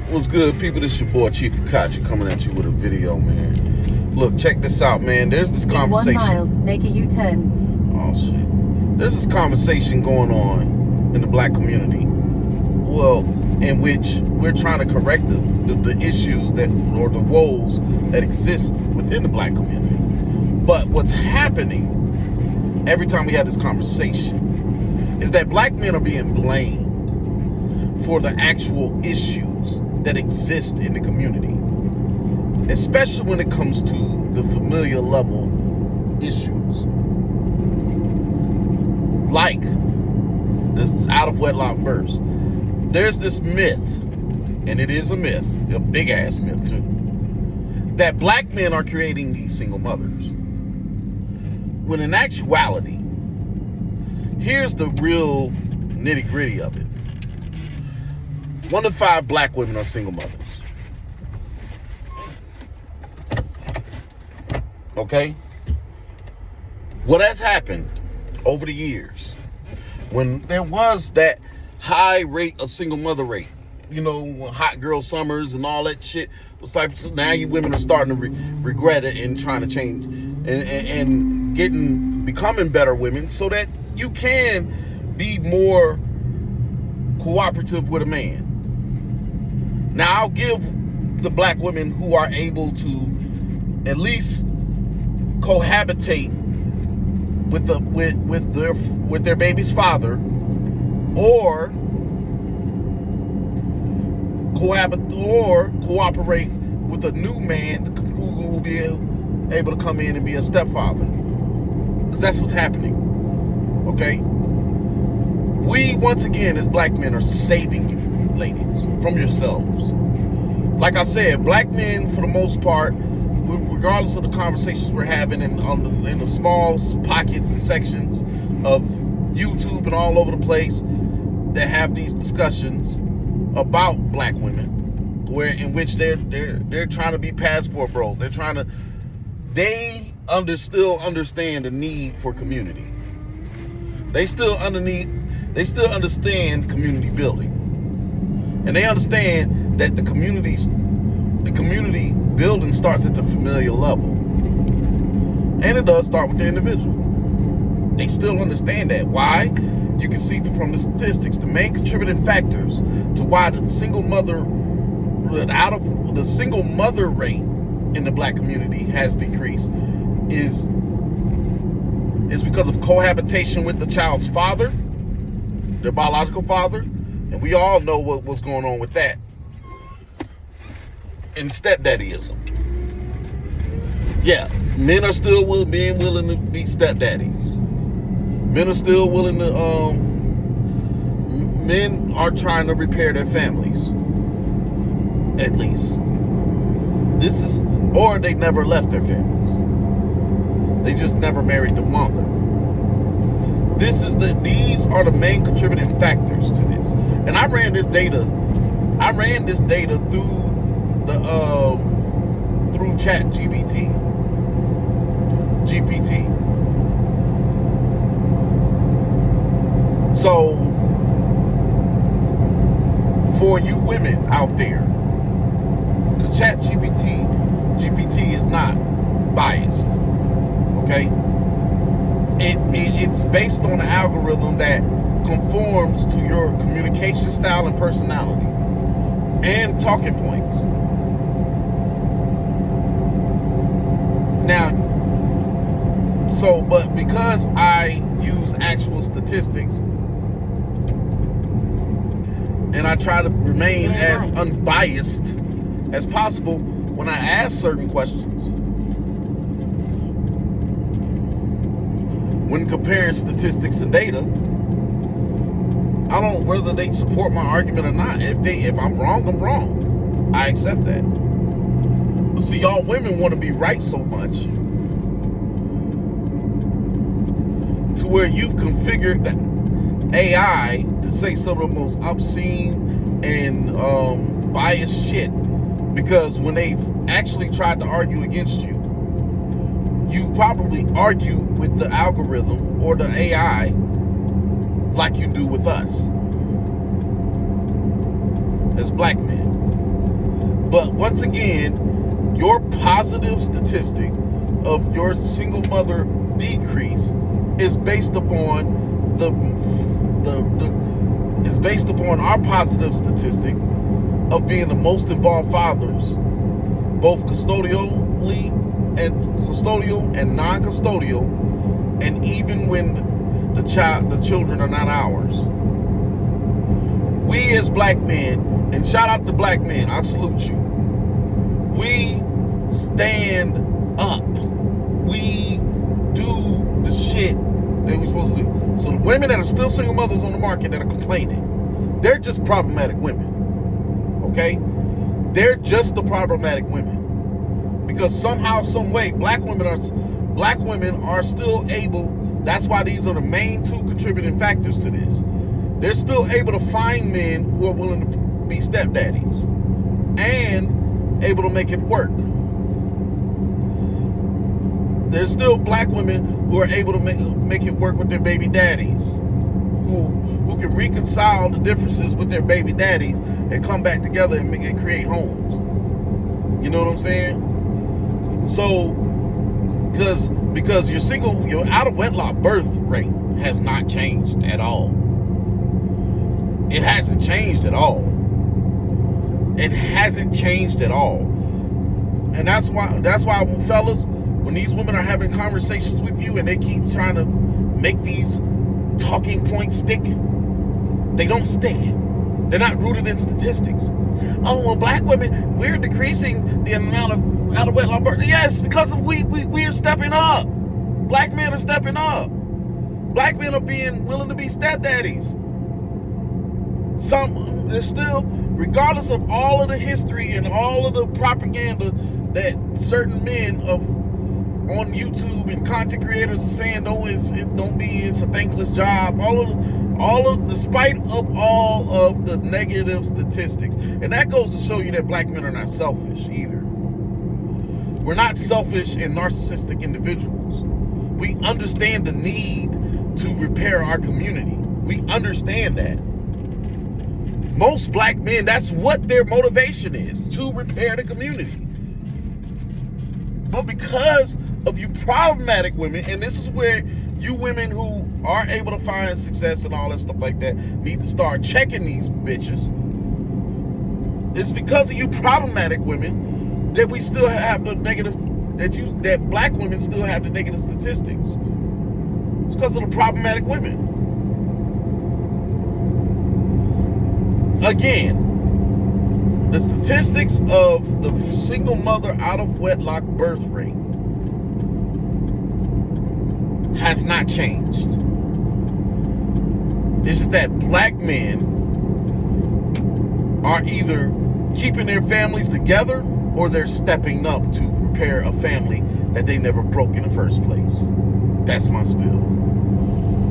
What's good, people? This your boy Chief Akachi coming at you with a video, man. Look, check this out, man. There's this conversation. In 1 mile, make a U-turn. Oh shit. There's this conversation going on in the black community. Well, in which we're trying to correct the issues that, or the woes that exist within the black community. But what's happening every time we have this conversation is that black men are being blamed for the actual issues that exist in the community, especially when it comes to the familial level issues. Like this out of wedlock births. There's this myth, and it is a myth, a big ass myth too, that black men are creating these single mothers. When in actuality, here's the real nitty gritty of it. 1 in 5 black women are single mothers. Okay? What has happened over the years, when there was that high rate of single mother rate, you know, hot girl summers and all that shit, now you women are starting to regret it and trying to change and becoming better women so that you can be more cooperative with a man. Now, I'll give the black women who are able to at least cohabitate with their baby's father, or cooperate with a new man who will be able to come in and be a stepfather, because that's what's happening. Okay, we once again as black men are saving you, ladies, from yourselves. Like I said, black men, for the most part, regardless of the conversations we're having in the small pockets and sections of YouTube and all over the place that have these discussions about black women, in which they're trying to be passport bros. They still understand the need for community. They still understand community building. And they understand that the community building starts at the familial level. And it does start with the individual. They still understand that. Why? You can see from the statistics, the main contributing factors to why the single mother rate in the black community has decreased is because of cohabitation with the child's father, their biological father. And we all know what's going on with that. And stepdaddyism. Yeah, men are still being willing to be stepdaddies. Men are still willing to, men are trying to repair their families. At least. Or they never left their families. They just never married the mother. These are the main contributing factors to this. And I ran this data through chat GPT. So for you women out there, because chat GPT is not biased, okay? It's based on an algorithm that conforms to your communication style and personality and talking points. Now, but because I use actual statistics and I try to remain as unbiased as possible when I ask certain questions, when comparing statistics and data, I don't know whether they support my argument or not. If I'm wrong, I'm wrong. I accept that. But see, y'all women want to be right so much to where you've configured the AI to say some of the most obscene and biased shit, because when they've actually tried to argue against you, you probably argue with the algorithm or the AI like you do with us as black men. But once again, your positive statistic of your single mother decrease is based upon is based upon our positive statistic of being the most involved fathers, both custodial and non-custodial, and even when the children are not ours. We as black men, and shout out to black men, I salute you. We stand up. We do the shit that we're supposed to do. So the women that are still single mothers on the market that are complaining, they're just problematic women. Okay? They're just the problematic women. Because somehow, some way, black women are still able, that's why these are the main two contributing factors to this. They're still able to find men who are willing to be stepdaddies and able to make it work. There's still black women who are able to make it work with their baby daddies, who can reconcile the differences with their baby daddies and come back together and create homes. You know what I'm saying? So, because your out of wedlock birth rate has not changed at all. It hasn't changed at all. It hasn't changed at all. And that's why, fellas, when these women are having conversations with you and they keep trying to make these talking points stick, they don't stick. They're not rooted in statistics. Oh, well, black women, we're decreasing the amount of out of wedlock birth. Yes, because of we are stepping up. Black men are stepping up. Black men are being willing to be stepdaddies. There's still, regardless of all of the history and all of the propaganda that certain men on YouTube and content creators are saying, it's a thankless job. Despite of all of the negative statistics, and that goes to show you that black men are not selfish either. We're not selfish and narcissistic individuals. We understand the need to repair our community. We understand that. Most black men, that's what their motivation is, to repair the community. But because of you problematic women, and this is where you women who are able to find success and all that stuff like that need to start checking these bitches. It's because of you problematic women that we still have the negative, that black women still have the negative statistics. It's because of the problematic women. Again, the statistics of the single mother out of wedlock birth rate has not changed. It's just that black men are either keeping their families together or they're stepping up to repair a family that they never broke in the first place. That's my spiel.